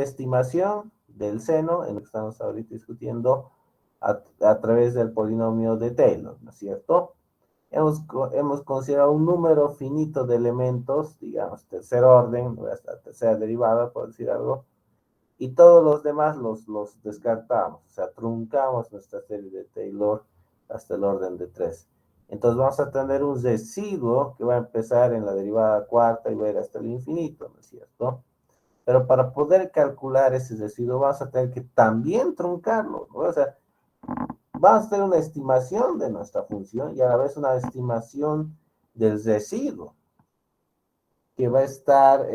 estimación del seno, en lo que estamos ahorita discutiendo, a través del polinomio de Taylor, ¿no es cierto? Hemos considerado un número finito de elementos, digamos, tercer orden, hasta tercera derivada, por decir algo, y todos los demás los descartamos, o sea, truncamos nuestra serie de Taylor hasta el orden de 3. Entonces vamos a tener un residuo que va a empezar en la derivada cuarta y va a ir hasta el infinito, ¿no es cierto? Pero para poder calcular ese residuo vamos a tener que también truncarlo, ¿no? O sea, vamos a tener una estimación de nuestra función y a la vez una estimación del residuo que va a estar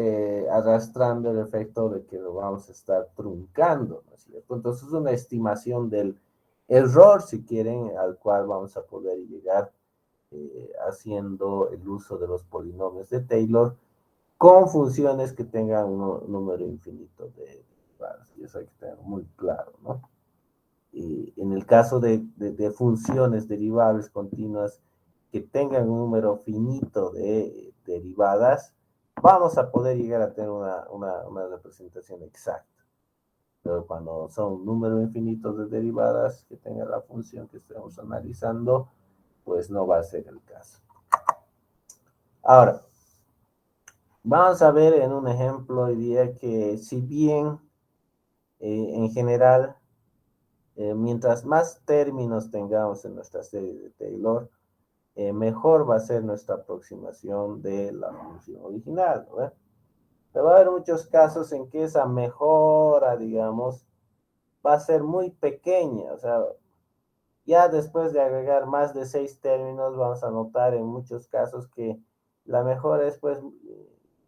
arrastrando el efecto de que lo vamos a estar truncando, ¿no es cierto? Entonces es una estimación del error, si quieren, al cual vamos a poder llegar haciendo el uso de los polinomios de Taylor con funciones que tengan un número infinito de derivadas. Y eso hay que tener muy claro, ¿no? Y en el caso de funciones derivables continuas que tengan un número finito de derivadas, vamos a poder llegar a tener una representación exacta. Pero cuando son un número infinito de derivadas que tenga la función que estemos analizando, pues no va a ser el caso. Ahora, vamos a ver en un ejemplo hoy día que si bien en general, mientras más términos tengamos en nuestra serie de Taylor, mejor va a ser nuestra aproximación de la función original, ¿no? Pero va a haber muchos casos en que esa mejora, digamos, va a ser muy pequeña, o sea, ya después de agregar más de 6 términos, vamos a notar en muchos casos que la mejora es pues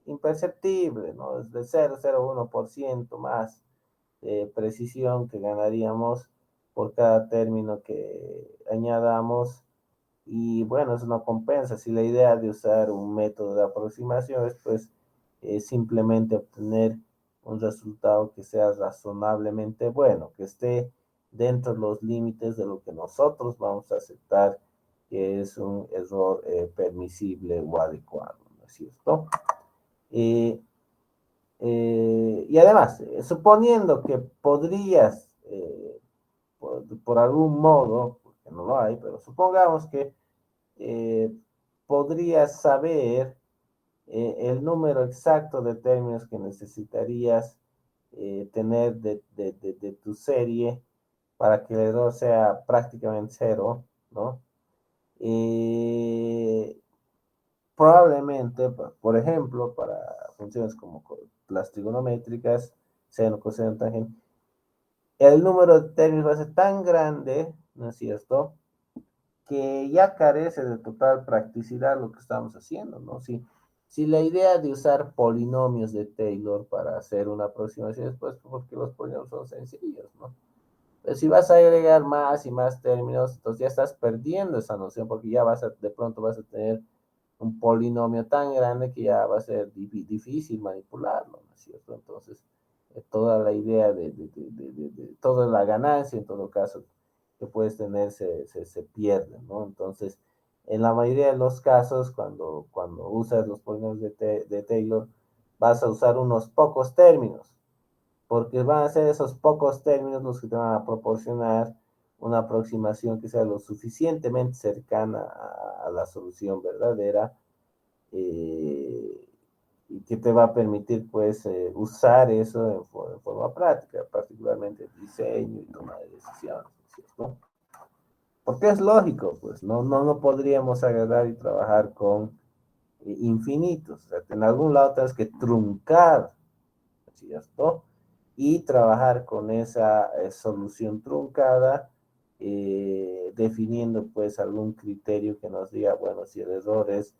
imperceptible, ¿no? Es de 0,01% más precisión que ganaríamos por cada término que añadamos. Y bueno, eso no compensa. Si la idea de usar un método de aproximación es pues simplemente obtener un resultado que sea razonablemente bueno, que esté dentro de los límites de lo que nosotros vamos a aceptar que es un error permisible o adecuado, ¿no es cierto? Eh, y además, suponiendo que podrías, por algún modo, porque no lo hay, pero supongamos que eh, podrías saber el número exacto de términos que necesitarías tener de tu serie para que el error sea prácticamente cero, ¿no? Eh, Probablemente, por ejemplo, para funciones como las trigonométricas, seno, coseno, tangente, el número de términos va a ser tan grande, ¿no es cierto?, que ya carece de total practicidad lo que estamos haciendo, ¿no? Si la idea de usar polinomios de Taylor para hacer una aproximación es pues porque los polinomios son sencillos, ¿no? Pero si vas a agregar más y más términos, entonces ya estás perdiendo esa noción porque ya de pronto vas a tener un polinomio tan grande que ya va a ser difícil manipularlo, ¿no es cierto? Entonces, toda la idea toda la ganancia en todo caso que puedes tener se pierde, ¿no? Entonces, en la mayoría de los casos, cuando usas los polinomios de Taylor, vas a usar unos pocos términos, porque van a ser esos pocos términos los que te van a proporcionar una aproximación que sea lo suficientemente cercana a la solución verdadera eh, y que te va a permitir pues usar eso en forma práctica, particularmente el diseño y toma de decisiones, ¿cierto? Porque es lógico, pues no podríamos agarrar y trabajar con infinitos, o sea, en algún lado tienes que truncar, ¿cierto? Y trabajar con esa solución truncada, definiendo pues algún criterio que nos diga, bueno, si el error es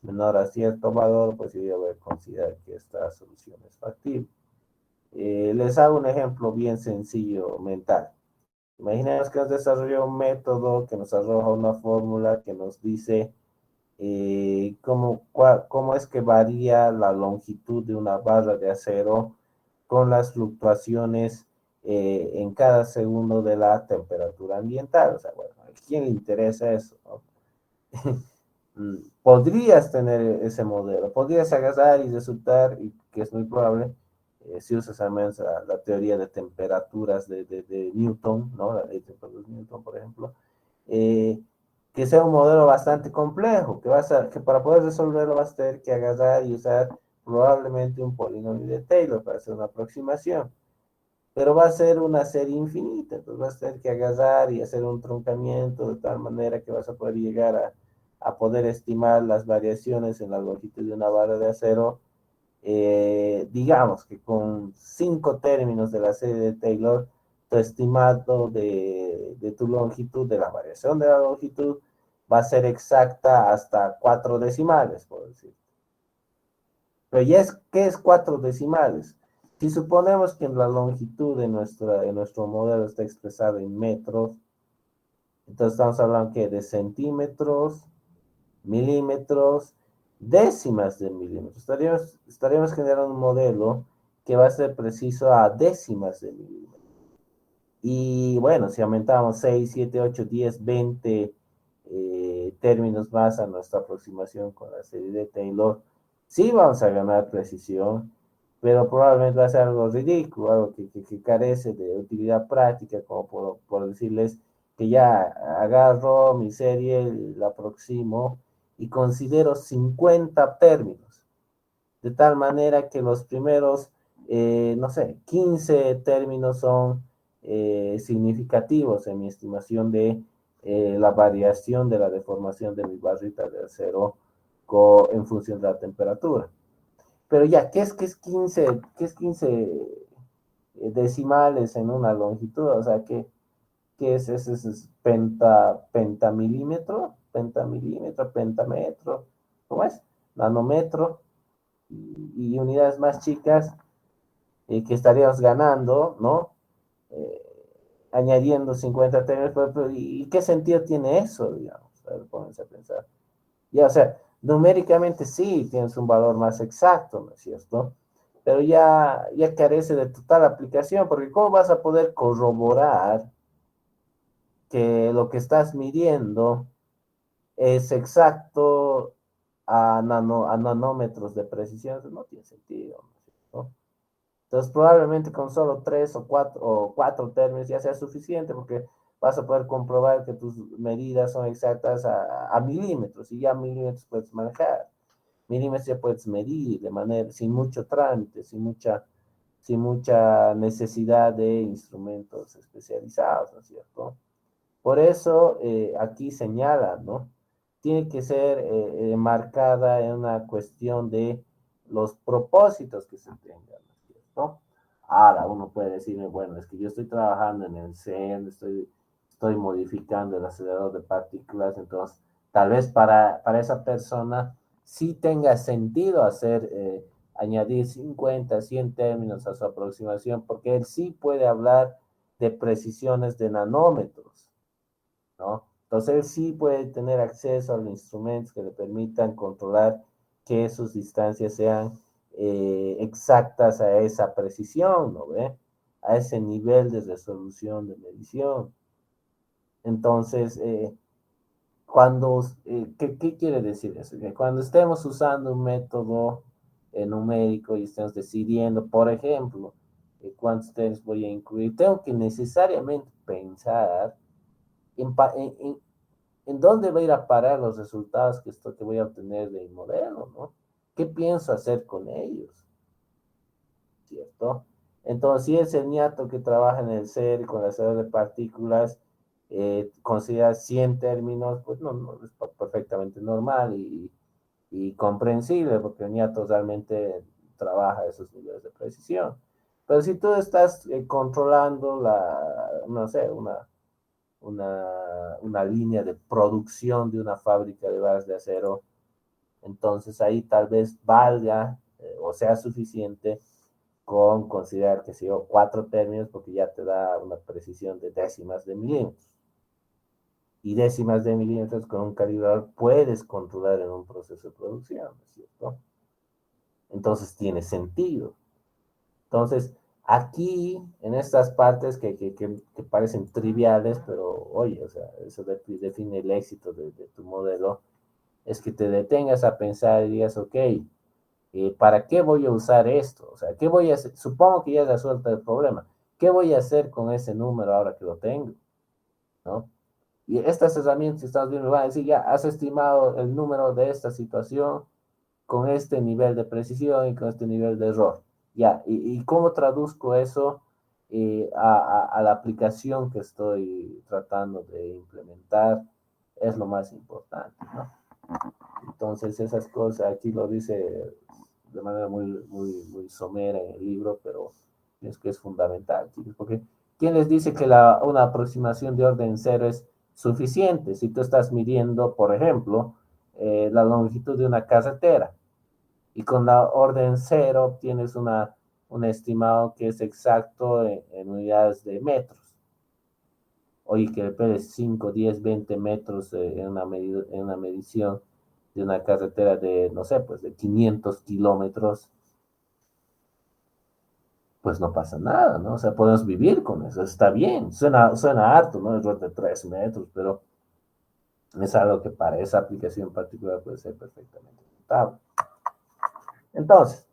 menor a cierto valor, pues yo voy a considerar que esta solución es factible. Les hago un ejemplo bien sencillo mental. Imaginemos que nos desarrolló un método que nos arroja una fórmula que nos dice cómo es que varía la longitud de una barra de acero con las fluctuaciones en cada segundo de la temperatura ambiental. O sea, bueno, ¿a quién le interesa eso, no? Podrías tener ese modelo, podrías agarrar y resultar, y que es muy probable, si usas al menos la teoría de temperaturas de Newton, ¿no? La ley de temperaturas de Newton, por ejemplo, eh, que sea un modelo bastante complejo, que para poder resolverlo vas a tener que agarrar y usar probablemente un polinomio de Taylor para hacer una aproximación, pero va a ser una serie infinita, entonces vas a tener que agarrar y hacer un truncamiento de tal manera que vas a poder llegar a poder estimar las variaciones en la longitud de una barra de acero, digamos que con 5 términos de la serie de Taylor, tu estimado de tu longitud, de la variación de la longitud, va a ser exacta hasta 4 decimales, por decir. Pero ya ¿qué es 4 decimales? Si suponemos que la longitud de nuestro modelo está expresada en metros, entonces estamos hablando que de centímetros, milímetros, décimas de milímetros. Estaríamos generando un modelo que va a ser preciso a décimas de milímetros. Y bueno, si aumentamos 6, 7, 8, 10, 20 términos más a nuestra aproximación con la serie de Taylor, sí vamos a ganar precisión, pero probablemente va a ser algo ridículo, algo que carece de utilidad práctica, como por decirles que ya agarro mi serie, la aproximo y considero 50 términos, de tal manera que los primeros, no sé, 15 términos son significativos en mi estimación de la variación de la deformación de mi barrita de acero en función de la temperatura. Pero ya, qué es 15 decimales en una longitud? O sea, ¿qué es ese? ¿Es pentamilímetro? Pentamilímetro, pentametro, ¿cómo es? Nanómetro y unidades más chicas que estaríamos ganando, ¿no? Eh, añadiendo 50 términos, ¿y qué sentido tiene eso, digamos? A ver, pónganse a pensar. Ya, o sea, numéricamente sí tienes un valor más exacto, ¿no es cierto? Pero ya carece de total aplicación, porque ¿cómo vas a poder corroborar que lo que estás midiendo es exacto a nanómetros de precisión? Eso no tiene sentido, ¿no es cierto? Entonces, probablemente con solo 3 o 4 términos ya sea suficiente, porque vas a poder comprobar que tus medidas son exactas a milímetros, y ya milímetros puedes manejar. Milímetros ya puedes medir de manera, sin mucho trámite, sin mucha necesidad de instrumentos especializados, ¿no es cierto? Por eso aquí señala, ¿no? Tiene que ser marcada en una cuestión de los propósitos que se tengan, ¿no es cierto? Ahora uno puede decirme, bueno, es que yo estoy trabajando en el CERN, estoy modificando el acelerador de partículas, entonces tal vez para esa persona sí tenga sentido añadir 50, 100 términos a su aproximación, porque él sí puede hablar de precisiones de nanómetros, ¿no? Entonces él sí puede tener acceso a los instrumentos que le permitan controlar que sus distancias sean exactas a esa precisión, ¿no ve? A ese nivel de resolución de medición. Entonces, ¿qué quiere decir eso? Que cuando estemos usando un método numérico y estemos decidiendo, por ejemplo, cuántos términos voy a incluir, tengo que necesariamente pensar en dónde va a ir a parar los resultados que voy a obtener del modelo, ¿no? ¿Qué pienso hacer con ellos? ¿Cierto? Entonces, si es el niato que trabaja en el CER con la acelerador de partículas, considera 100 términos, pues no, es perfectamente normal y comprensible, porque el niato realmente trabaja esos niveles de precisión. Pero si tú estás controlando no sé, una línea de producción de una fábrica de barras de acero, entonces ahí tal vez valga o sea suficiente con considerar que si 4 términos, porque ya te da una precisión de décimas de milímetros. Y décimas de milímetros con un calibrador puedes controlar en un proceso de producción, ¿no es cierto? Entonces tiene sentido. Entonces, aquí, en estas partes que parecen triviales, pero oye, o sea, eso define el éxito de tu modelo, es que te detengas a pensar y digas, ok, ¿Para qué voy a usar esto? O sea, ¿qué voy a hacer? Supongo que ya he resuelto el problema. ¿Qué voy a hacer con ese número ahora que lo tengo? ¿No? Y estas herramientas que estamos viendo van a decir, ya has estimado el número de esta situación con este nivel de precisión y con este nivel de error. Ya, ¿y cómo traduzco eso a la aplicación que estoy tratando de implementar? Es lo más importante, ¿no? Entonces, esas cosas, aquí lo dice de manera muy somera en el libro, pero es que es fundamental, chicos, porque ¿quién les dice que una aproximación de orden cero es suficiente? Si tú estás midiendo, por ejemplo, la longitud de una carretera y con la orden cero obtienes un estimado que es exacto en unidades de metros. Oye, que le pedes 5, 10, 20 metros en una medición de una carretera de, no sé, pues de 500 kilómetros, pues no pasa nada, ¿no? O sea, podemos vivir con eso, está bien, suena harto, ¿no? Error de 3 metros, pero es algo que para esa aplicación en particular puede ser perfectamente aceptable. Entonces,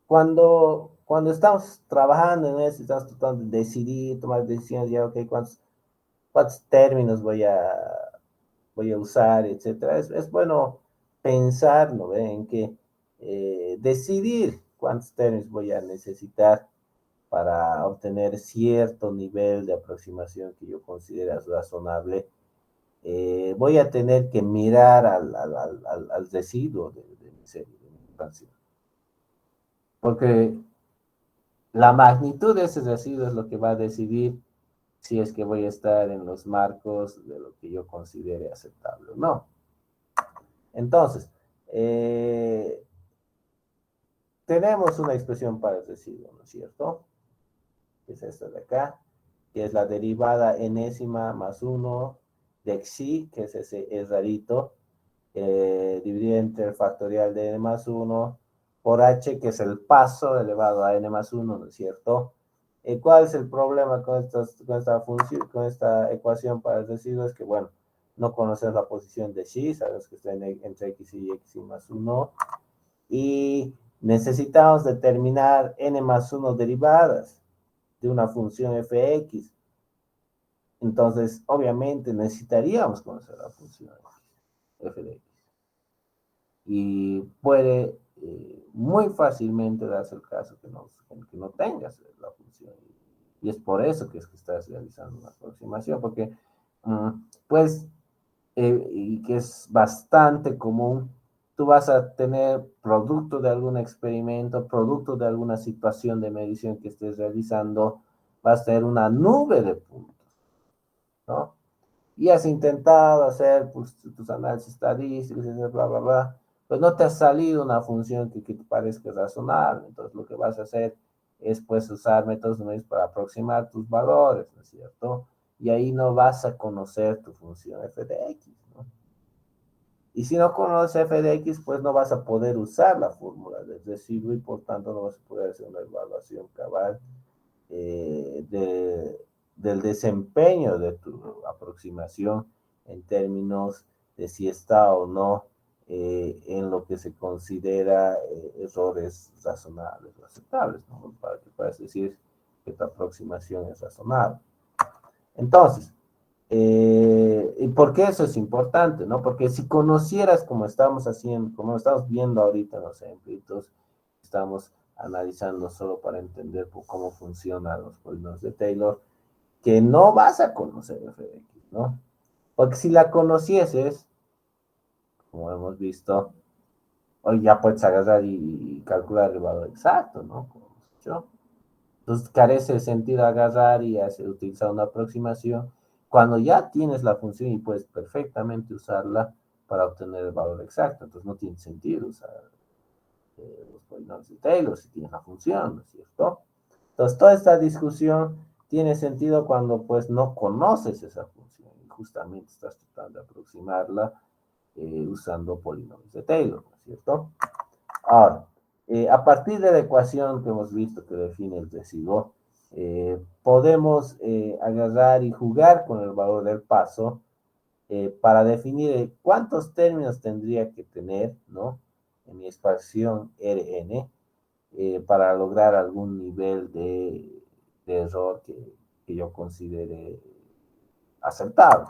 cuando estamos trabajando en eso, estamos tratando de decidir, tomar decisiones, ya, ok, cuántos términos voy a usar, etcétera. Es bueno pensar, ¿no? En que decidir cuántos términos voy a necesitar para obtener cierto nivel de aproximación que yo considero razonable. Voy a tener que mirar al residuo de mi serie, de mi expansión. Porque la magnitud de ese residuo es lo que va a decidir si es que voy a estar en los marcos de lo que yo considere aceptable o no. Entonces, eh, tenemos una expresión para el residuo, ¿no es cierto? Que es esta de acá, que es la derivada enésima más 1 de xi, que es ese es rarito, dividido entre el factorial de n más 1 por h, que es el paso elevado a n más 1, ¿no es cierto? ¿Cuál es el problema con esta ecuación para el residuo? Es que, bueno, no conoces la posición de xi, sabes que está entre x y x más 1, y necesitamos determinar n más 1 derivadas de una función fx. Entonces, obviamente, necesitaríamos conocer la función f de x. Y puede muy fácilmente darse el caso que no tengas la función. Y es por eso que es que estás realizando una aproximación, porque pues, y que es bastante común, tú vas a tener producto de algún experimento, producto de alguna situación de medición que estés realizando, vas a tener una nube de puntos, ¿no? Y has intentado hacer pues, tus análisis estadísticos, bla, bla, bla, pues no te ha salido una función que te parezca razonable. Entonces lo que vas a hacer es pues usar métodos numéricos para aproximar tus valores, ¿no es cierto? Y ahí no vas a conocer tu función f de x, ¿no? Y si no conoces f de x, pues no vas a poder usar la fórmula del residuo y por tanto no vas a poder hacer una evaluación cabal del desempeño de tu aproximación en términos de si está o no en lo que se considera errores razonables o aceptables, ¿no? Para que puedas decir que tu aproximación es razonable. Entonces, ¿y por qué eso es importante? ¿No? Porque si conocieras como estamos haciendo, como estamos viendo ahorita en los ejemplitos, estamos analizando solo para entender cómo funcionan los polinomios de Taylor, que no vas a conocer f de x, ¿no? Porque si la conocieses, como hemos visto, hoy ya puedes agarrar y calcular el valor exacto, ¿no? Como hemos dicho. Entonces carece de sentido agarrar y utilizar una aproximación cuando ya tienes la función y puedes perfectamente usarla para obtener el valor exacto. Entonces no tiene sentido usar los polinomios de Taylor si tienes la función, ¿no es cierto? Entonces toda esta discusión tiene sentido cuando pues no conoces esa función y justamente estás tratando de aproximarla usando polinomios de Taylor, ¿no es cierto? Ahora, a partir de la ecuación que hemos visto que define el residuo, podemos agarrar y jugar con el valor del paso para definir cuántos términos tendría que tener, ¿no? En mi expansión Rn para lograr algún nivel de error que yo considere aceptable.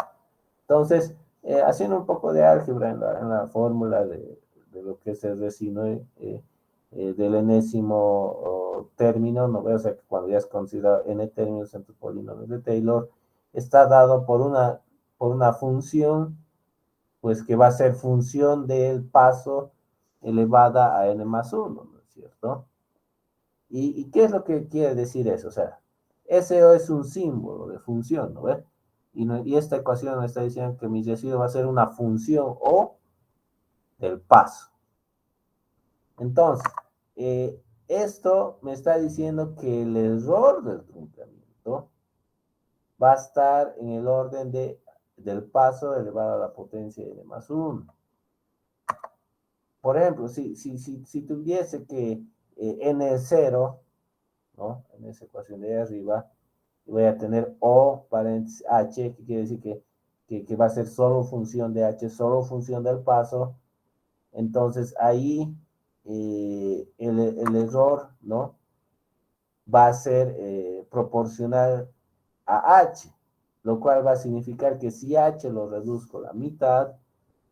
Entonces, haciendo un poco de álgebra en la fórmula de lo que es el resino del enésimo término, no veo, o sea que cuando ya has considerado n términos en tu polinomio de Taylor, está dado por una función, pues que va a ser función del paso elevada a n más 1, ¿no es cierto? ¿Y qué es lo que quiere decir eso? O sea, SO es un símbolo de función, ¿no ves? Y esta ecuación me está diciendo que mi residuo va a ser una función O del paso. Entonces, esto me está diciendo que el error del truncamiento va a estar en el orden del paso elevado a la potencia n más 1. Por ejemplo, si tuviese que n es 0, ¿no? En esa ecuación de ahí arriba, voy a tener O paréntesis H, que quiere decir que va a ser solo función de H, solo función del paso. Entonces ahí el error, ¿no? Va a ser proporcional a H, lo cual va a significar que si H lo reduzco a la mitad,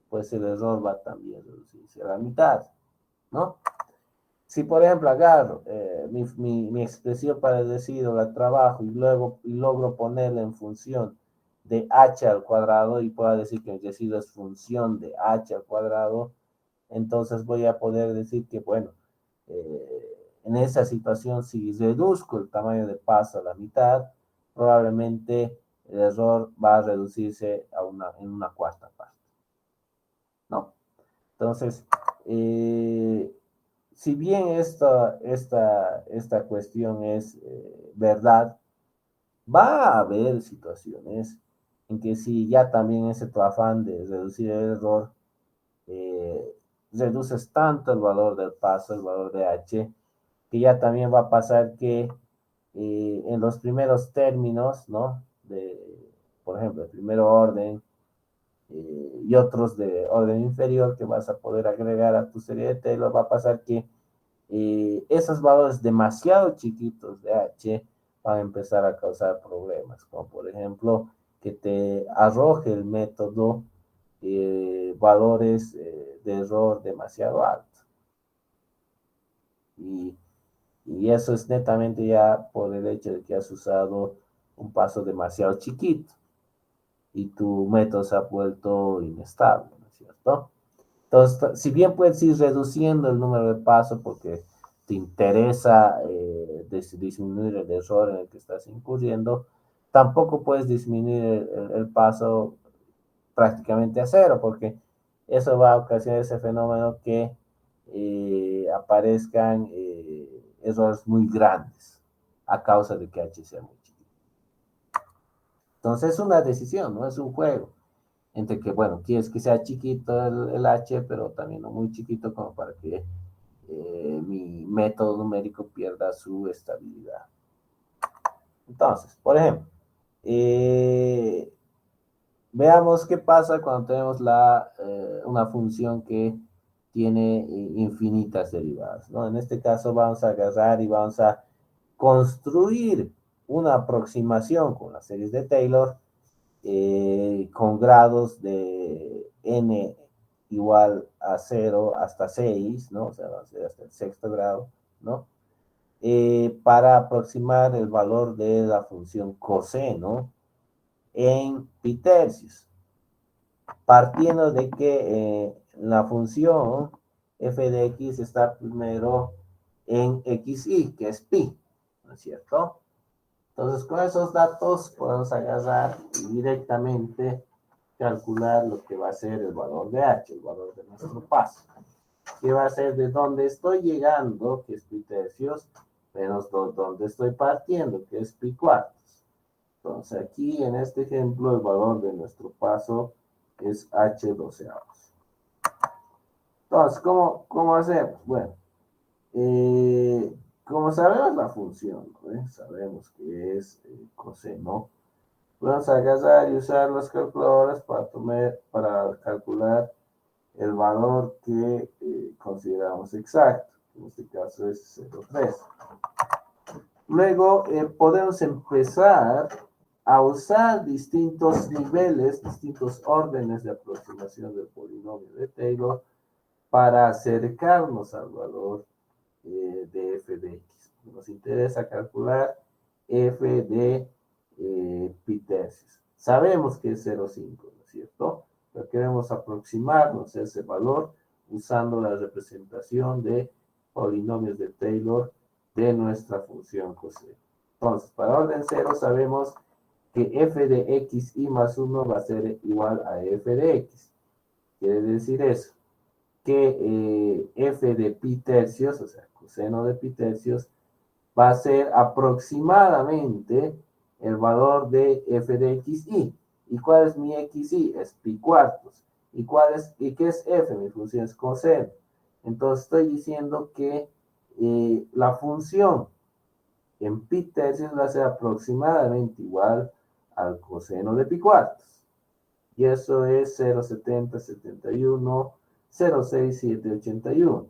pues el error va también a reducirse a la mitad, ¿no? Si, por ejemplo, agarro mi expresión para el residuo, la trabajo y luego logro ponerla en función de h al cuadrado y puedo decir que el residuo es función de h al cuadrado, entonces voy a poder decir que, bueno, en esa situación, si reduzco el tamaño de paso a la mitad, probablemente el error va a reducirse en una cuarta parte, ¿no? Entonces, si bien esta cuestión es verdad, va a haber situaciones en que si ya también ese tu afán de reducir el error, reduces tanto el valor del paso, el valor de h, que ya también va a pasar que en los primeros términos, ¿no? Por ejemplo, el primer orden, y otros de orden inferior que vas a poder agregar a tu serie de Taylor, va a pasar que esos valores demasiado chiquitos de H van a empezar a causar problemas, como por ejemplo que te arroje el método valores de error demasiado altos. Y eso es netamente ya por el hecho de que has usado un paso demasiado chiquito y tu método se ha vuelto inestable, ¿no es cierto? Entonces, si bien puedes ir reduciendo el número de pasos porque te interesa disminuir el error en el que estás incurriendo, tampoco puedes disminuir el paso prácticamente a cero, porque eso va a ocasionar ese fenómeno que aparezcan errores muy grandes a causa de que H sea muy chiquito. Entonces es una decisión, no es un juego entre que, bueno, quieres que sea chiquito el H, pero también no muy chiquito como para que mi método numérico pierda su estabilidad. Entonces, por ejemplo, veamos qué pasa cuando tenemos una función que tiene infinitas derivadas, ¿no? En este caso vamos a agarrar y vamos a construir una aproximación con las series de Taylor con grados de n igual a 0 hasta 6, ¿no? O sea, va a ser hasta el sexto grado, ¿no? Para aproximar el valor de la función coseno en pi tercios, partiendo de que la función f de x está primero en xy, que es pi, ¿no es cierto? Entonces, con esos datos podemos agarrar y directamente calcular lo que va a ser el valor de h, el valor de nuestro paso, que va a ser de donde estoy llegando, que es pi tercios, menos donde estoy partiendo, que es pi cuartos. Entonces, aquí en este ejemplo, el valor de nuestro paso es h doceavos. Entonces, ¿cómo hacemos? Bueno, como sabemos la función, ¿no? Sabemos que es coseno. Vamos a agarrar y usar las calculadoras para calcular el valor que consideramos exacto. En este caso es 0,3. Luego podemos empezar a usar distintos niveles, distintos órdenes de aproximación del polinomio de Taylor para acercarnos al valor de f de x. Nos interesa calcular f de pi tercios. Sabemos que es 0,5, ¿no es cierto? Pero queremos aproximarnos a ese valor usando la representación de polinomios de Taylor de nuestra función coseno. Entonces, para orden 0 sabemos que f de x y más 1 va a ser igual a f de x. Quiere decir eso, que f de pi tercios, o sea, coseno de pi tercios, va a ser aproximadamente el valor de f de xy. ¿Y cuál es mi xy? Es pi cuartos. ¿Y qué es f? Mi función es coseno. Entonces estoy diciendo que la función en pi tercios va a ser aproximadamente igual al coseno de pi cuartos. Y eso es 0,7071, 0,6781.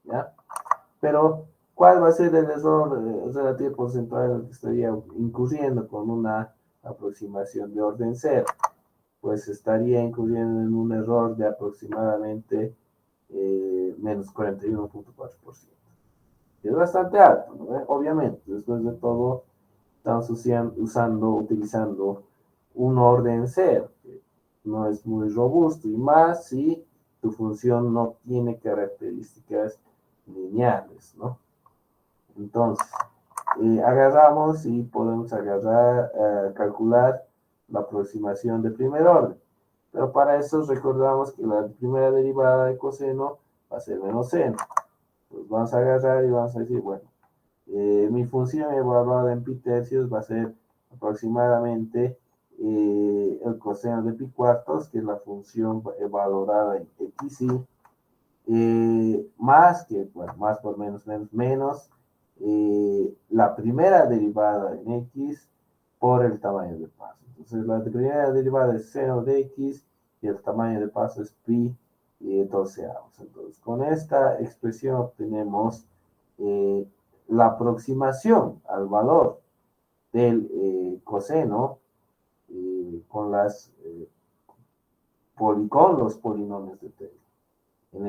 ¿Ya? Pero, ¿cuál va a ser el error relativo porcentual en el que estaría incurriendo con una aproximación de orden 0? Pues estaría incurriendo en un error de aproximadamente menos 41.4%. Es bastante alto, ¿no? Obviamente, después de todo, estamos utilizando un orden 0, que no es muy robusto, y más si tu función no tiene características lineales, ¿no? Entonces, agarramos y podemos calcular la aproximación de primer orden. Pero para eso recordamos que la primera derivada de coseno va a ser menos seno. Pues vamos a agarrar y vamos a decir, bueno, mi función evaluada en pi tercios va a ser aproximadamente el coseno de pi cuartos, que es la función valorada en xy, más que, bueno, más por menos, la primera derivada en x por el tamaño del paso. Entonces, la primera derivada es seno de x y el tamaño de paso es pi 12avos. Entonces, con esta expresión obtenemos la aproximación al valor del coseno con los polinomios de Taylor. En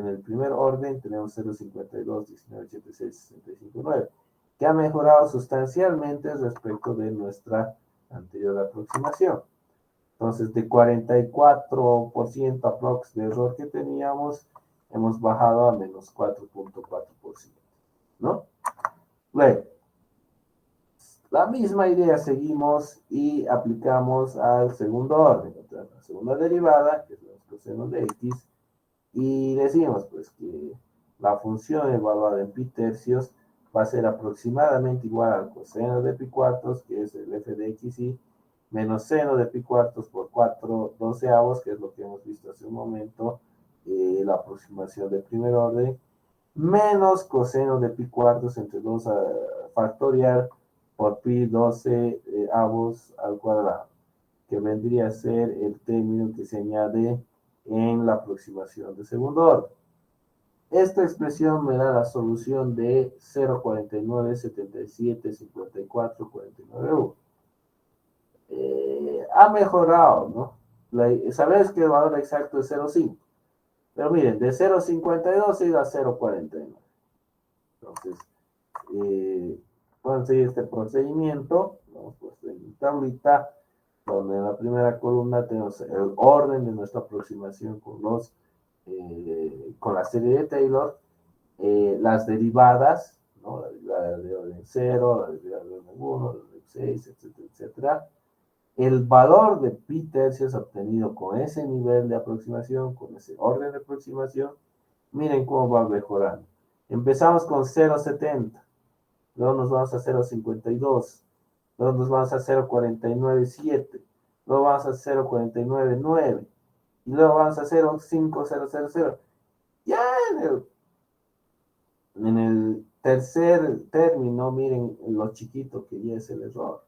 el primer orden tenemos 0,52, 19, 86, 65, 9, que ha mejorado sustancialmente respecto de nuestra anterior aproximación. Entonces, de 44% aprox de error que teníamos, hemos bajado a menos 4.4%, ¿no? Luego, la misma idea seguimos y aplicamos al segundo orden, la segunda derivada, que es el coseno de x, y decimos pues que la función evaluada en pi tercios va a ser aproximadamente igual al coseno de pi cuartos, que es el f de xy, menos seno de pi cuartos por 4 doceavos, que es lo que hemos visto hace un momento, la aproximación de primer orden, menos coseno de pi cuartos entre 2 factorial por pi 12 avos al cuadrado, que vendría a ser el término que se añade en la aproximación de segundo orden. Esta expresión me da la solución de 0,49, 77, 54, 49. Ha mejorado, ¿no? Sabes que el valor exacto es 0,5. Pero miren, de 0,52 se ha ido a 0,49. Entonces, pueden seguir este procedimiento. Vamos pues en tablita, donde en la primera columna tenemos el orden de nuestra aproximación con la serie de Taylor, las derivadas, ¿no? La derivada de orden 0, la derivada de orden 1, de orden 6, etcétera, etcétera. El valor de pi tercios obtenido con ese nivel de aproximación, con ese orden de aproximación, miren cómo va mejorando. Empezamos con 0,70, luego nos vamos a 0,52, luego nos vamos a 0,497, luego vamos a 0,499 y luego vamos a 0,5000. Ya en el tercer término, miren lo chiquito que ya es el error.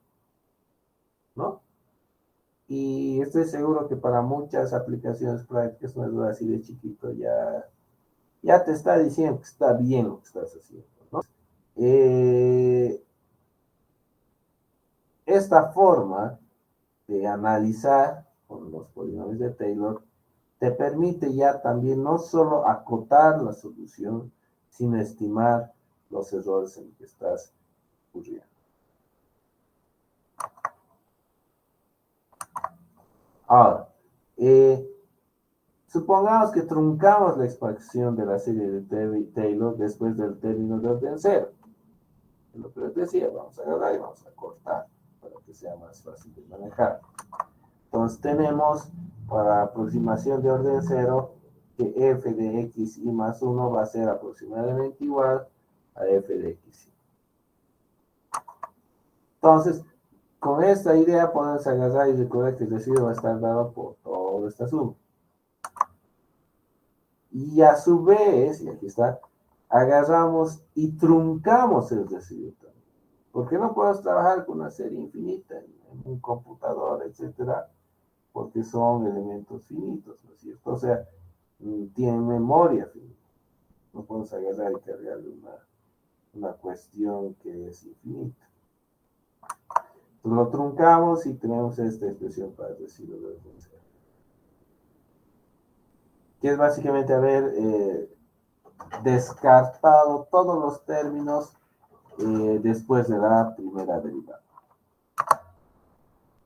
¿no? Y estoy seguro que para muchas aplicaciones prácticas, un error así de chiquito ya te está diciendo que está bien lo que estás haciendo, ¿no? Eh, esta forma de analizar con los polinomios de Taylor te permite ya también no solo acotar la solución, sino estimar los errores en los que estás ocurriendo. Ahora, supongamos que truncamos la expansión de la serie de Taylor después del término de orden cero. Lo que les decía, vamos a agarrar y vamos a cortar para que sea más fácil de manejar. Entonces tenemos para aproximación de orden cero que f de x y más 1 va a ser aproximadamente igual a f de x. Entonces, con esta idea podemos agarrar y recordar que el residuo va a estar dado por toda esta suma. Y a su vez, y aquí está, agarramos y truncamos el residuo también. Porque no puedes trabajar con una serie infinita en un computador, etcétera, porque son elementos finitos, ¿no es cierto? O sea, tienen memoria finita. No podemos agarrar y cargarle una cuestión que es infinita. Entonces lo truncamos y tenemos esta expresión para el residuo de orden, que es básicamente haber descartado todos los términos después de la primera derivada.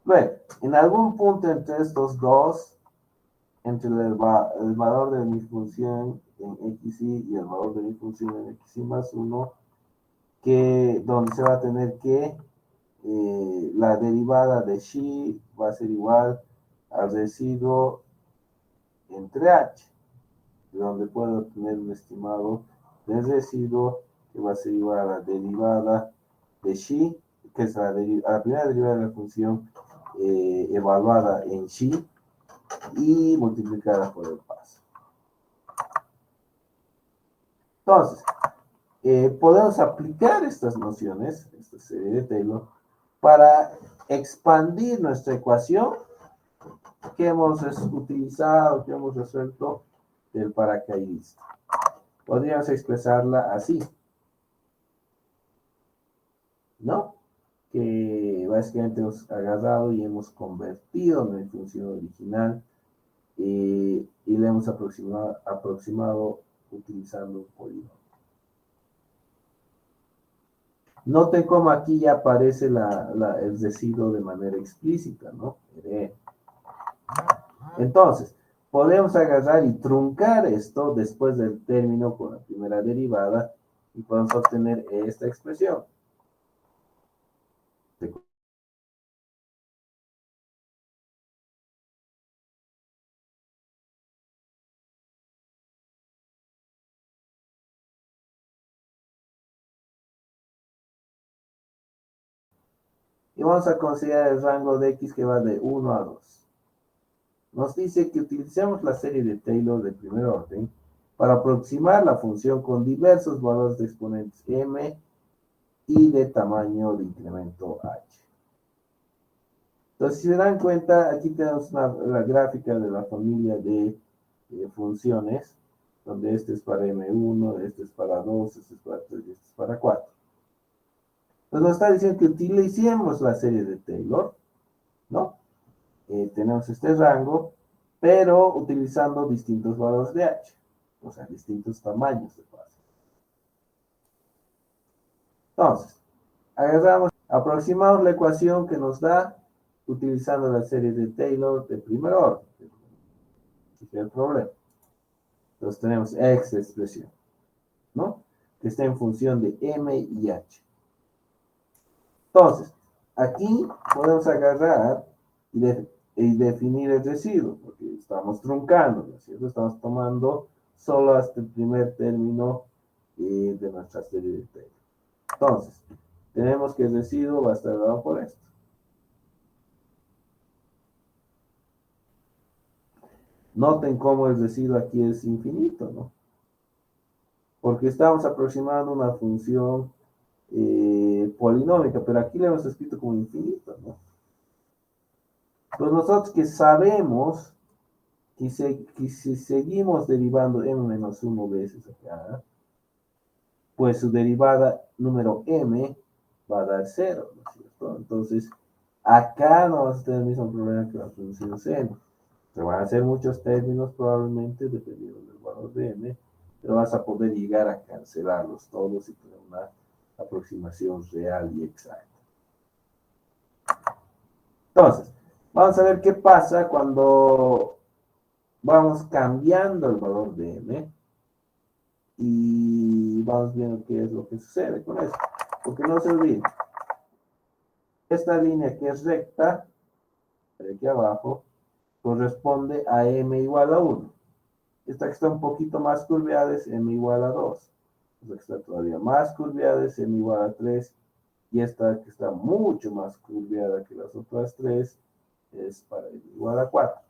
Luego, en algún punto entre estos dos, entre el valor de mi función en xy y el valor de mi función en xy más 1, donde se va a tener que la derivada de xi va a ser igual al residuo entre h, donde puedo obtener un estimado del residuo que va a ser igual a la derivada de xi, que es la primera derivada de la función evaluada en xi y multiplicada por el paso. Entonces, podemos aplicar estas nociones, esta serie de Taylor, para expandir nuestra ecuación que hemos utilizado, que hemos resuelto del paracaidista. Podríamos expresarla así, ¿no? Que básicamente hemos agarrado y hemos convertido en función original y le hemos aproximado utilizando un polinomio. Noten cómo aquí ya aparece el residuo de manera explícita, ¿no? Entonces, podemos agarrar y truncar esto después del término con la primera derivada y podemos obtener esta expresión. Y vamos a considerar el rango de x que va de 1 a 2. Nos dice que utilicemos la serie de Taylor de primer orden para aproximar la función con diversos valores de exponentes m y de tamaño de incremento h. Entonces, si se dan cuenta, aquí tenemos la gráfica de la familia de funciones, donde este es para m1, este es para 2, este es para 3 y este es para 4. Entonces nos está diciendo que utilicemos la serie de Taylor, ¿no? Tenemos este rango, pero utilizando distintos valores de h, o sea, distintos tamaños de fase. Entonces, aproximamos la ecuación que nos da utilizando la serie de Taylor de primer orden. Ese es el problema. Entonces tenemos esta expresión, ¿no? Que está en función de m y h. Entonces, aquí podemos agarrar y definir el residuo, porque estamos truncando, ¿no es cierto? Estamos tomando solo hasta el primer término de nuestra serie de Taylor. Entonces, tenemos que el residuo va a estar dado por esto. Noten cómo el residuo aquí es infinito, ¿no? Porque estamos aproximando una función polinómica, pero aquí le hemos escrito como infinito, ¿no? Pues nosotros que sabemos que si seguimos derivando m-1 veces acá, pues su derivada número m va a dar 0, ¿no es cierto? Entonces, acá no vas a tener el mismo problema que la función seno. Te van a hacer muchos términos probablemente, dependiendo del valor de m, pero vas a poder llegar a cancelarlos todos y tener una aproximación real y exacta. Entonces, vamos a ver qué pasa cuando vamos cambiando el valor de m y vamos viendo qué es lo que sucede con eso. Porque no se olviden, esta línea que es recta, de aquí abajo, corresponde a m igual a 1. Esta que está un poquito más curveada es m igual a 2. Esta que está todavía más curveada es m igual a 3. Y esta que está mucho más curveada que las otras tres es para m igual a 4.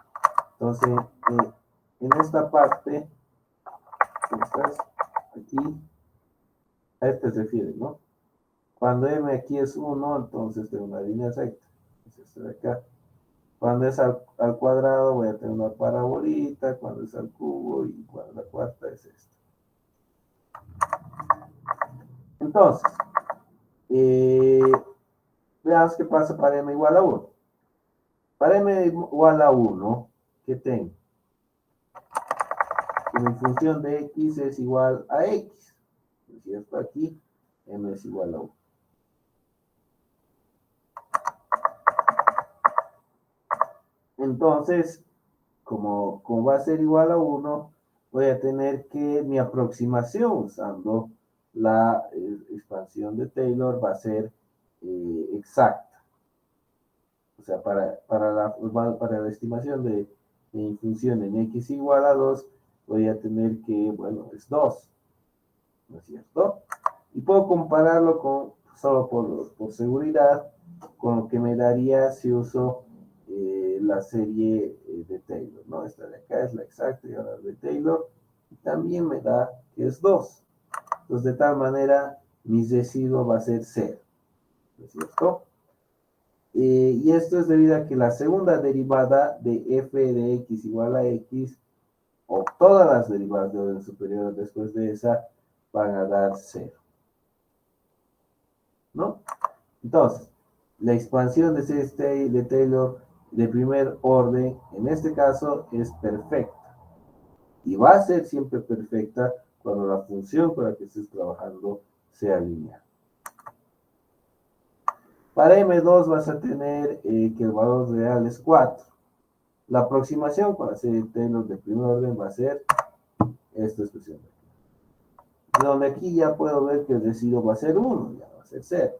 Entonces, en esta parte, estas aquí, a este se refiere, ¿no? Cuando m aquí es 1, entonces tengo una línea recta. Es este de acá. Cuando es al cuadrado voy a tener una parabolita, cuando es al cubo y cuando la cuarta es esta. Entonces, veamos qué pasa para m igual a 1. Para m igual a 1, ¿qué tengo? Que mi función de x es igual a x. ¿No es cierto? Aquí m es igual a 1. Entonces, como va a ser igual a 1, voy a tener que mi aproximación usando la expansión de Taylor va a ser exacta. O sea, para la estimación de mi función en x igual a 2, voy a tener que, bueno, es 2. ¿No es cierto? Y puedo compararlo con, solo por seguridad, con lo que me daría si uso la serie de Taylor, ¿no? Esta de acá es la exacta y ahora de Taylor. Y también me da que es 2. Entonces, de tal manera, mi residuo va a ser 0. ¿No es cierto? Y esto es debido a que la segunda derivada de f de x igual a x, o todas las derivadas de orden superior después de esa, van a dar 0. ¿No? Entonces, la expansión de Taylor de primer orden, en este caso, es perfecta. Y va a ser siempre perfecta cuando la función con la que estés trabajando sea lineal. Para M2 vas a tener que el valor real es 4. La aproximación con la serie de Taylor de primer orden va a ser esta expresión. Donde aquí ya puedo ver que el residuo va a ser 1, ya va a ser 0.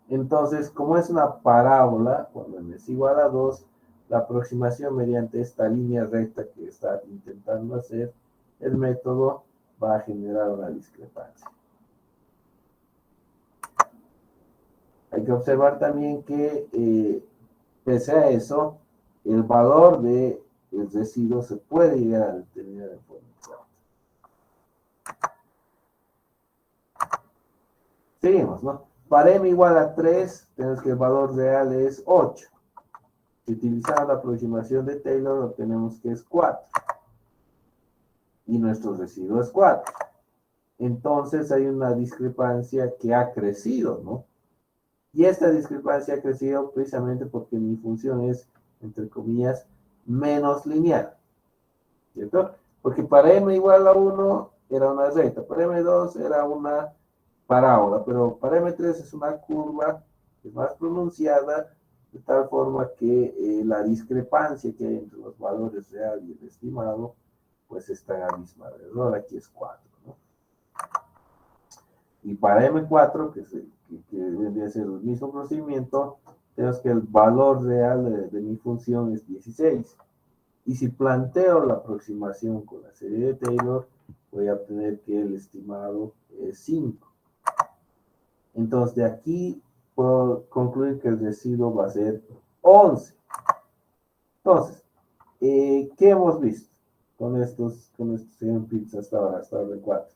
Entonces, como es una parábola, cuando m es igual a 2, la aproximación mediante esta línea recta que está intentando hacer el método va a generar una discrepancia. Hay que observar también que, pese a eso, el valor del residuo se puede llegar a determinar en forma exacta. Seguimos, ¿no? Para m igual a 3, tenemos que el valor real es 8. Si utilizamos la aproximación de Taylor, obtenemos que es 4. Y nuestro residuo es 4. Entonces hay una discrepancia que ha crecido, ¿no? Y esta discrepancia ha crecido precisamente porque mi función es, entre comillas, menos lineal, ¿cierto? Porque para m igual a 1 era una recta, para m2 era una parábola, pero para m3 es una curva que es más pronunciada, de tal forma que la discrepancia que hay entre los valores real y el estimado, pues está en la misma. El error aquí es 4, ¿no? Y para M4, que vendría a ser el mismo procedimiento, tenemos que el valor real de mi función es 16. Y si planteo la aproximación con la serie de Taylor, voy a obtener que el estimado es 5. Entonces, de aquí puedo concluir que el residuo va a ser 11. Entonces, ¿qué hemos visto con estos ejemplos hasta ahora de 4?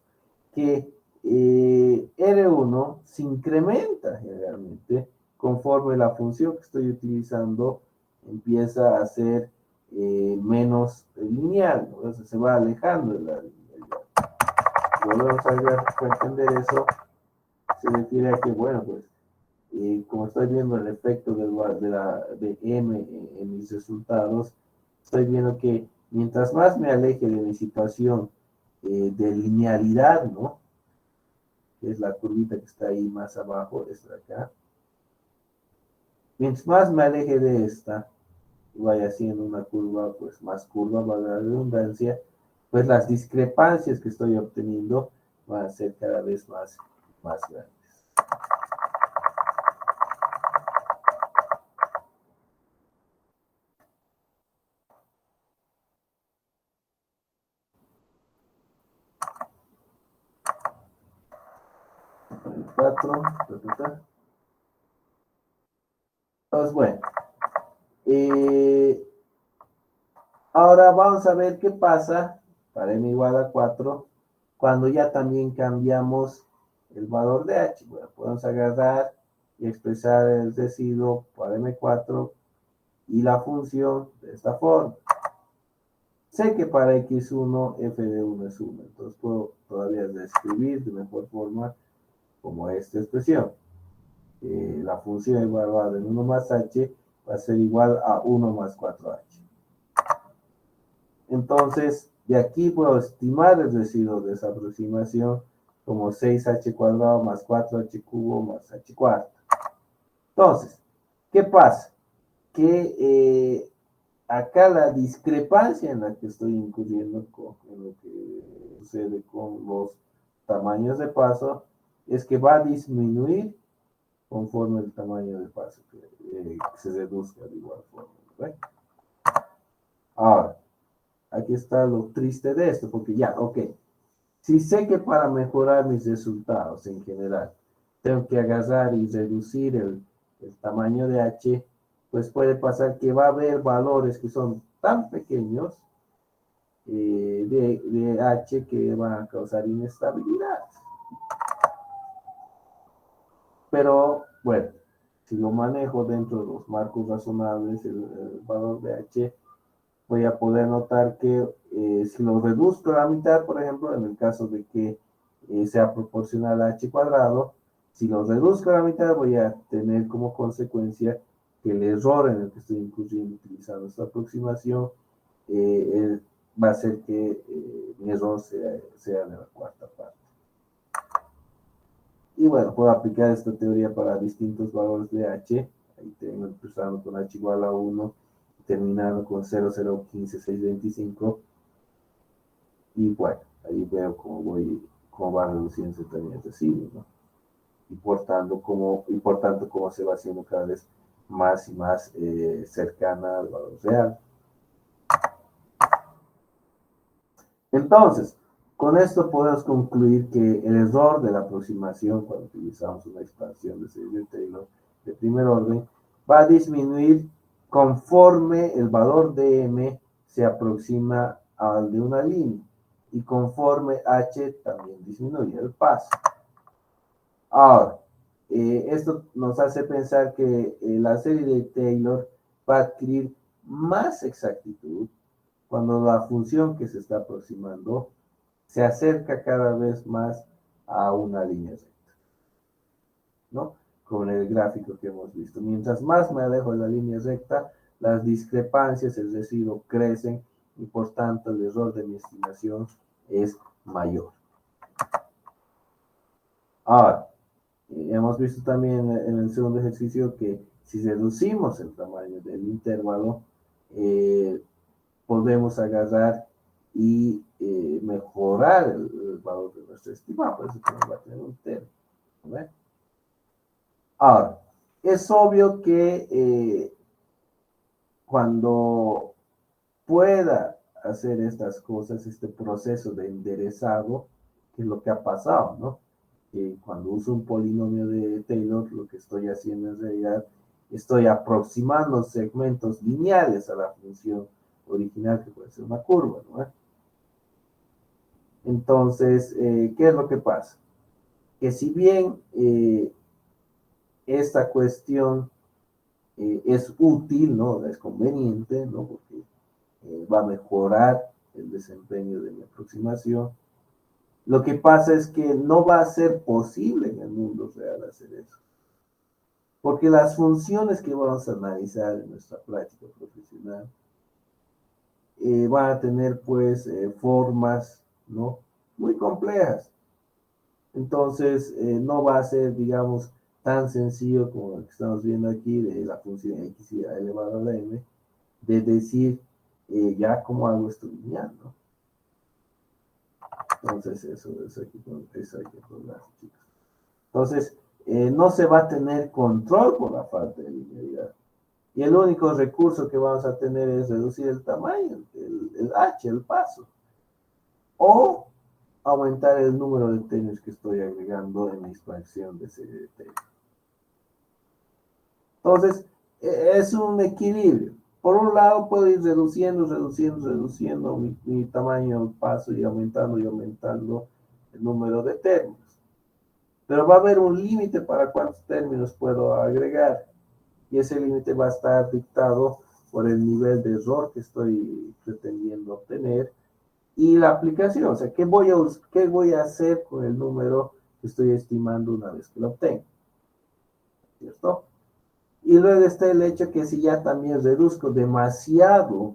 Que R1 se incrementa generalmente conforme la función que estoy utilizando empieza a ser menos lineal, ¿no? Entonces se va alejando de la linealidad. Volvemos a ver, para entender eso, se refiere a que, bueno, pues, como estoy viendo el efecto de M en mis resultados, estoy viendo que mientras más me aleje de mi situación de linealidad, ¿no? Que es la curvita que está ahí más abajo, esta de acá. Mientras más me aleje de esta, vaya haciendo una curva, pues más curva, valga la redundancia, pues las discrepancias que estoy obteniendo van a ser cada vez más grandes. El 4, entonces, bueno, eh, ahora vamos a ver qué pasa para m igual a 4 cuando ya también cambiamos el valor de h. Bueno, podemos agarrar y expresar el residuo para m4 y la función de esta forma. Sé que para x1 f de 1 es 1, entonces puedo todavía describir de mejor forma como esta expresión. La función evaluada en 1 más h va a ser igual a 1 más 4h. Entonces, de aquí puedo estimar el residuo de esa aproximación como 6h cuadrado más 4h cubo más h cuarto. Entonces, ¿qué pasa? Que acá la discrepancia en la que estoy incurriendo en lo que sucede con los tamaños de paso es que va a disminuir conforme el tamaño de paso que se reduzca de igual forma. ¿Ve? Ahora, aquí está lo triste de esto, porque ya, ok, si sé que para mejorar mis resultados en general tengo que agarrar y reducir el tamaño de h, pues puede pasar que va a haber valores que son tan pequeños de h que van a causar inestabilidad. Pero bueno, si lo manejo dentro de los marcos razonables, el valor de h, voy a poder notar que si lo reduzco a la mitad, por ejemplo, en el caso de que sea proporcional a h cuadrado, si lo reduzco a la mitad, voy a tener como consecuencia que el error en el que estoy incurriendo utilizando esta aproximación va a hacer que mi error sea de la cuarta parte. Y bueno, puedo aplicar esta teoría para distintos valores de h. Ahí tengo empezando con h igual a 1, terminando con 0,015625. Y bueno, ahí veo cómo va reduciendo también el residuo, ¿no? Y por tanto, cómo se va haciendo cada vez más y más cercana al valor real. Entonces, con esto podemos concluir que el error de la aproximación cuando utilizamos una expansión de serie de Taylor de primer orden va a disminuir conforme el valor de m se aproxima al de una línea y conforme h también disminuye el paso. Ahora, esto nos hace pensar que la serie de Taylor va a adquirir más exactitud cuando la función que se está aproximando se acerca cada vez más a una línea recta, ¿no? Con el gráfico que hemos visto. Mientras más me alejo de la línea recta, las discrepancias, el residuo crecen y por tanto el error de mi estimación es mayor. Ahora, hemos visto también en el segundo ejercicio que si reducimos el tamaño del intervalo, podemos agarrar y mejorar el valor de nuestra estimado. Por eso que va a tener un término. ¿Ve? Ahora, es obvio que cuando pueda hacer estas cosas, este proceso de enderezado, que es lo que ha pasado, ¿no? Cuando uso un polinomio de Taylor, lo que estoy haciendo en realidad, estoy aproximando segmentos lineales a la función original, que puede ser una curva, ¿no? Entonces, ¿qué es lo que pasa? Que si bien esta cuestión es útil, ¿no? Es conveniente, ¿no? Porque va a mejorar el desempeño de mi aproximación. Lo que pasa es que no va a ser posible en el mundo real hacer eso. Porque las funciones que vamos a analizar en nuestra práctica profesional van a tener pues formas, ¿no? Muy complejas. Entonces, no va a ser, digamos, tan sencillo como lo que estamos viendo aquí de la función x elevado a la m, de decir ya cómo hago esto lineal, ¿no? Entonces, eso hay que probar, chicos. Entonces, no se va a tener control por la falta de linealidad. Y el único recurso que vamos a tener es reducir el tamaño, el h, el paso. O aumentar el número de términos que estoy agregando en mi expansión de serie de términos. Entonces, es un equilibrio. Por un lado, puedo ir reduciendo mi tamaño de paso y aumentando el número de términos. Pero va a haber un límite para cuántos términos puedo agregar. Y ese límite va a estar dictado por el nivel de error que estoy pretendiendo obtener y la aplicación. O sea, ¿qué voy a hacer con el número que estoy estimando una vez que lo obtenga? ¿Cierto? Y luego está el hecho que si ya también reduzco demasiado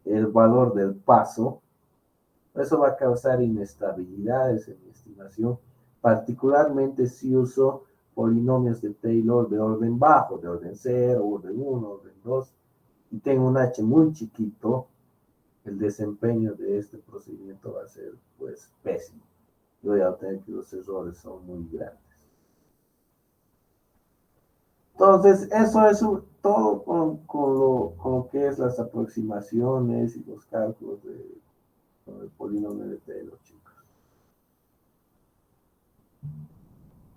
el valor del paso, eso va a causar inestabilidades en mi estimación, particularmente si uso polinomios de Taylor de orden bajo, de orden 0, orden 1, orden 2, y tengo un h muy chiquito, el desempeño de este procedimiento va a ser pues pésimo. Yo voy a obtener que los errores son muy grandes. Entonces, eso es todo con lo que es las aproximaciones y los cálculos del polinomio de Taylor, chicos.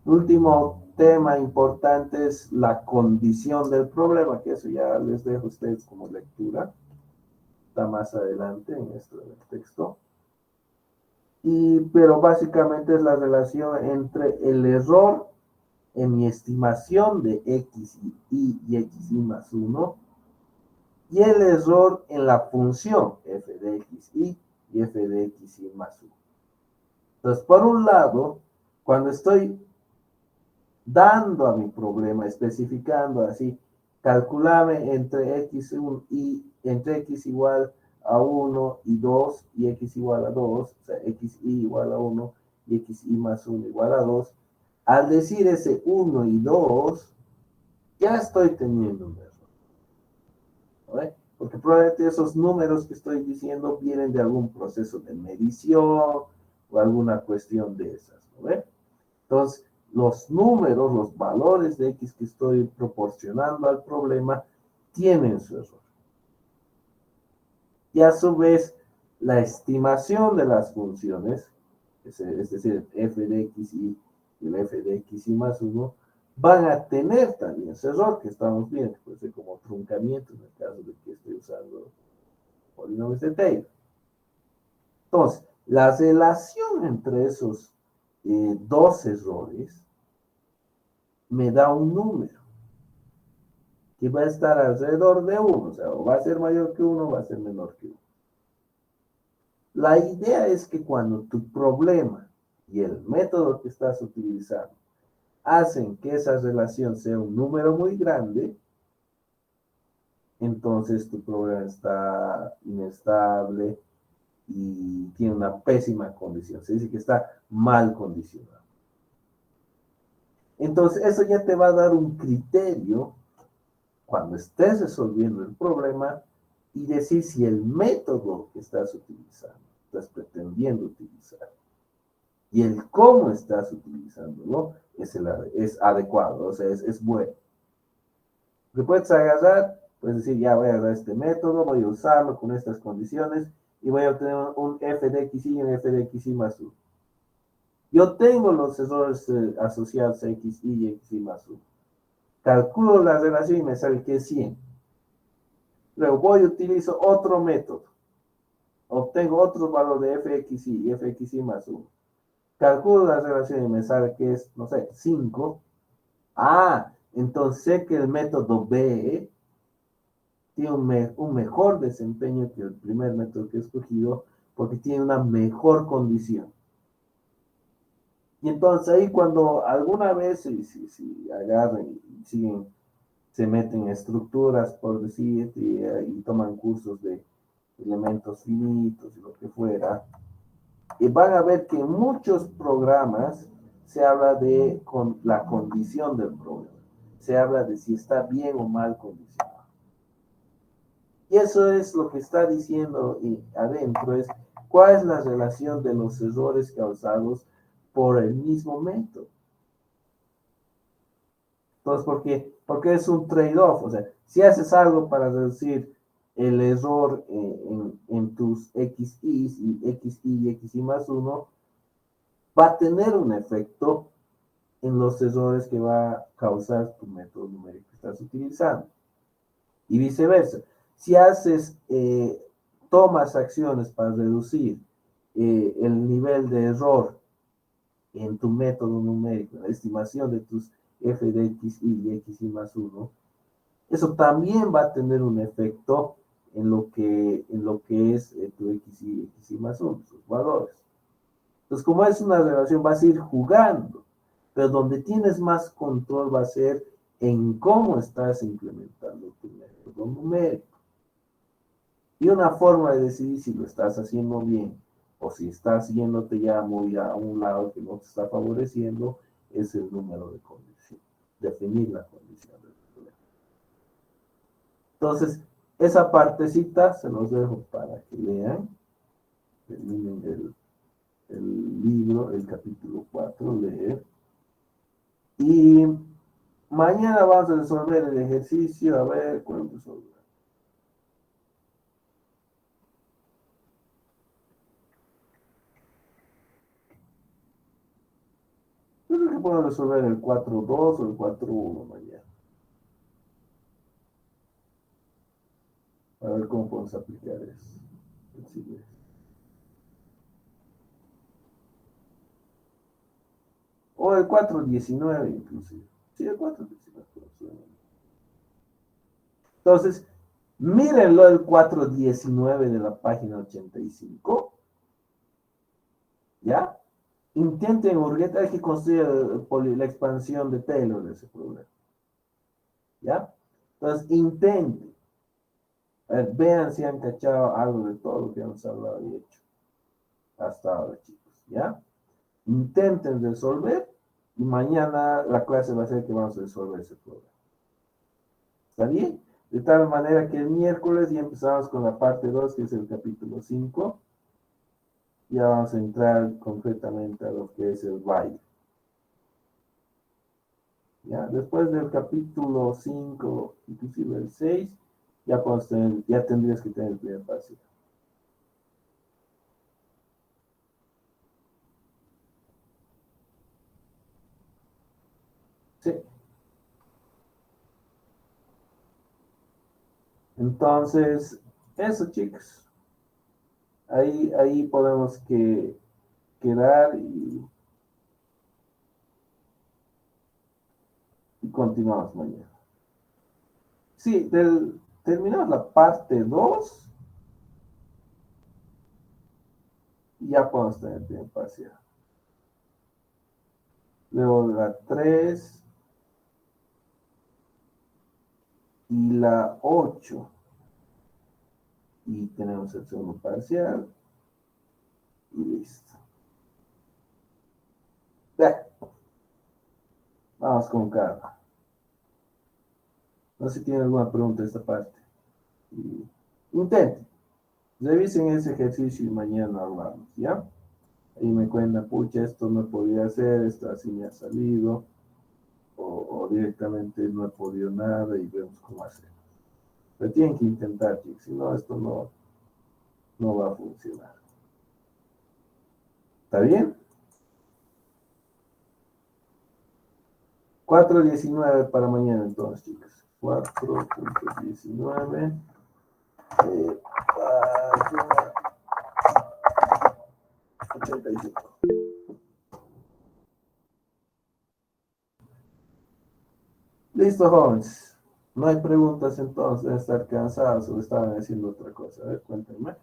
Último tema importante es la condición del problema, que eso ya les dejo a ustedes como lectura. Está más adelante en este texto. Pero básicamente es la relación entre el error en mi estimación de x y x más 1 y el error en la función f de x y f de x más 1. Entonces, por un lado, cuando estoy dando a mi problema, especificando así, calculame entre x igual a 1 y 2 y x igual a 2, o sea, xy igual a 1 y xy más 1 igual a 2, al decir ese 1 y 2, ya estoy teniendo un error. ¿Vale? Porque probablemente esos números que estoy diciendo vienen de algún proceso de medición o alguna cuestión de esas. ¿Vale? Entonces, los números, los valores de x que estoy proporcionando al problema tienen su error. Y a su vez, la estimación de las funciones, es decir, f de x y el f de x y más 1, van a tener también ese error que estamos viendo, puede ser como truncamiento en el caso de que esté usando polinomios de Taylor. Entonces, la relación entre esos dos errores me da un número que va a estar alrededor de 1, o sea, o va a ser mayor que 1 o va a ser menor que 1. La idea es que cuando tu problema y el método que estás utilizando hacen que esa relación sea un número muy grande, entonces tu problema está inestable y tiene una pésima condición. Se dice que está mal condicionado. Entonces, eso ya te va a dar un criterio cuando estés resolviendo el problema y decir si el método que estás utilizando, estás pretendiendo utilizar, y el cómo estás utilizándolo es adecuado, o sea, es bueno. Lo puedes agarrar, puedes decir, ya voy a agarrar este método, voy a usarlo con estas condiciones y voy a obtener un f de x y un f de x y más 1. Yo tengo los errores asociados a x y x y más 1. Calculo la relación y me sale que es 100. Luego voy y utilizo otro método. Obtengo otro valor de fx y fx más 1. Calculo la relación y me sale que es, no sé, 5. Ah, Entonces sé que el método B tiene un mejor desempeño que el primer método que he escogido porque tiene una mejor condición. Y entonces ahí cuando alguna vez si agarran y siguen, se meten en estructuras, por decir, y toman cursos de elementos finitos y lo que fuera, y van a ver que en muchos programas se habla de la condición del programa. Se habla de si está bien o mal condicionado. Y eso es lo que está diciendo adentro, es cuál es la relación de los errores causados por el mismo método. Entonces, porque es un trade-off, o sea, si haces algo para reducir el error en tus xi y xi más 1, va a tener un efecto en los errores que va a causar tu método numérico que estás utilizando. Y viceversa. Si tomas acciones para reducir el nivel de error en tu método numérico, la estimación de tus f de xi y xi más 1, eso también va a tener un efecto en lo que es tu xi y xi más 1, sus valores. Entonces, como es una relación, vas a ir jugando, pero donde tienes más control va a ser en cómo estás implementando tu método numérico. Y una forma de decidir si lo estás haciendo bien o si estás yéndote ya muy a un lado que no te está favoreciendo es el número de condición, definir la condición del problema. Entonces, esa partecita se los dejo para que lean, terminen el libro, el capítulo 4, leer. Y mañana vamos a resolver el ejercicio, a ver cuánto resolver. Yo creo que puedo resolver el 4-2 o el 4-1 mañana. A ver cómo podemos aplicar eso. O el 4-19 inclusive. Sí, el 4-19. Entonces, mírenlo el 4-19 de la página 85. ¿Ya? Intenten urgente, hay que construir la expansión de Taylor de ese problema. ¿Ya? Entonces, intenten. A ver, vean si han cachado algo de todo lo que hemos hablado y hecho hasta ahora, chicos. ¿Ya? Intenten resolver y mañana la clase va a ser que vamos a resolver ese problema. ¿Está bien? De tal manera que el miércoles ya empezamos con la parte 2, que es el capítulo 5. Ya vamos a entrar concretamente a lo que es el baile. ¿Ya? Después del capítulo 5, inclusive el 6, ya tendrías que tener el primer paso. Sí. Entonces, eso, chicos. Ahí podemos quedar y continuamos mañana. Sí, terminamos la parte 2 y ya podemos tener el primer parcial. Luego la 3 y la 8. Y tenemos el segundo parcial. Y listo. Ya. Vamos con calma. No sé si tienen alguna pregunta de esta parte. Intenten. Revisen ese ejercicio y mañana hablamos, ¿ya? Ahí me cuentan, pucha, esto no podía hacer, esto así me ha salido, o directamente no he podido nada y vemos cómo hacer. Pero tienen que intentar, chicos, si no, esto no va a funcionar. ¿Está bien? 4.19 para mañana entonces, chicos. 4.19. Página 85. Listo, jóvenes. No hay preguntas entonces, deben estar cansados o estaban haciendo otra cosa. A ver, cuéntenme.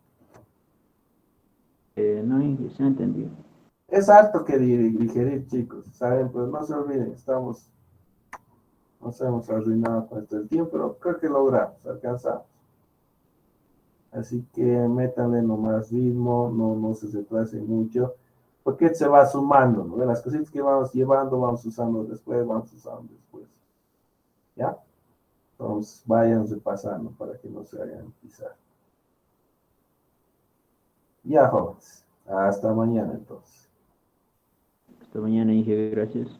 No, Inge, se ha entendido. Es harto que digerir, chicos. Saben, pues no se olviden, nos hemos arruinado con esto del tiempo, pero creo que logramos, alcanzamos. Así que métanle nomás ritmo, no se retrasen mucho, porque se va sumando, ¿no? De las cositas que vamos llevando, vamos usando después, vamos usando después. ¿Ya? Entonces, vayan repasando para que no se hagan pisar. Ya, jóvenes. Hasta mañana, entonces. Hasta mañana, Inge, gracias.